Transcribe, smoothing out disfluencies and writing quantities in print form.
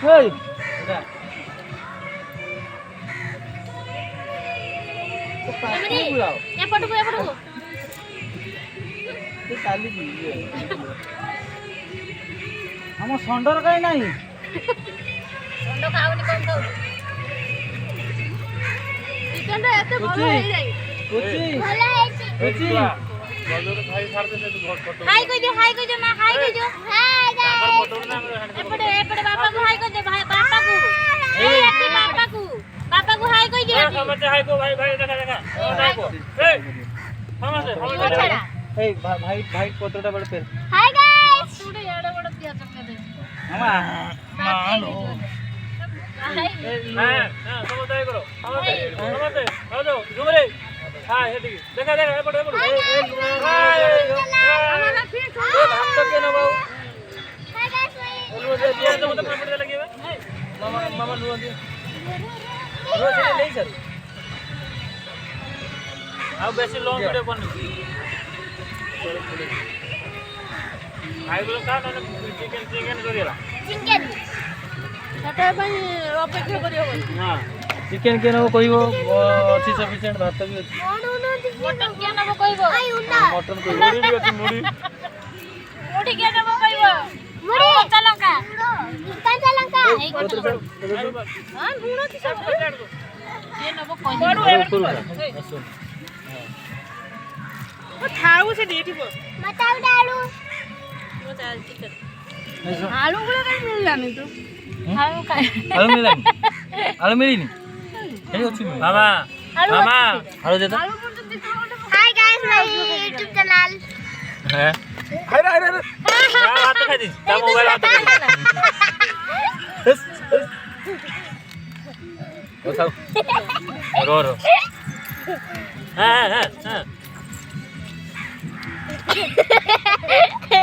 এই ଏପଟକୁ ଏପଟକୁ ଆମ ଷଣ୍ଢର କାହିଁ ନାହିଁ ଷଣ୍ଢ ଖାଉନି କଣ ଖାଉଛି ଚିକେନ ଏତେ ଭଲ ହେଇଯାଇ ଭଲ ହେଇଛି ହାଇ କହିଦିଅ ମା ହାଇ କହିଦିଅ ଏପଟେ ବାପାକୁ ହାଇ କହିଦିଅ ବାପାକୁ ବାପାକୁ ହାଇ କହିଦିଅ ସମସ୍ତେ ହାଇ କో ଭାଇ ଦେଖା এই ভাই ভাই কতটা বড় পের হাই গাইস তুই এড় বড় পিয়া চমকে দে মামা মানো হ্যাঁ সমস্ত হাই করো সমস্তে হ্যাঁ যাও জুমরে হ্যাঁ এদিকে দেখা এপড়ে আমারা ফিট এ ভাত তো কেন বাবু হাই গাইস বলবো যে দিয়ে তো মত পেপড়ে লাগিবে মামা মামা লুয়া দিয়ে লুয়া ছেড়ে নেই স্যার ଆଉ ବେଶୀ ଲଙ୍ଗ ଭିଡିଓ ବନି ଖାଇବୁ କା ନା ଚିକେନ କରିଲା ଚିକେନ ସେଟା ପାଇଁ ଅପେକ୍ଷା କରିବ ହଁ চিকেন কে নেব কইব ଅଛି সফিসিয়েন্ট ভাত ବି ଅଛି মটন কে নেব কইব আই উন্না মটন কইব ମୁଢି ବି ଅଛି ମୁଢି মুড়ি কে নেব কইব মুড়ি কাঁচা লঙ্কা এই কত হ্যাঁ মুড়ো কি সব কে নেব কইব আসুন ଖାଉ ସେ ଦେଇଥିବ মতাও ডালু ଚିକେନ আলু গুলো কাই মিলানি তো আলু খাই আলু মিলানি আলু মিলিনি এই ଅଛି মামা মামা আলু দে তো hi guys my YouTube channel হ্যাঁ আরে আরে আরে হাত খাই দিস তা মোবাইল হাত খাই ও সাউ রো হ্যাঁ হ্যাঁ হ্যাঁ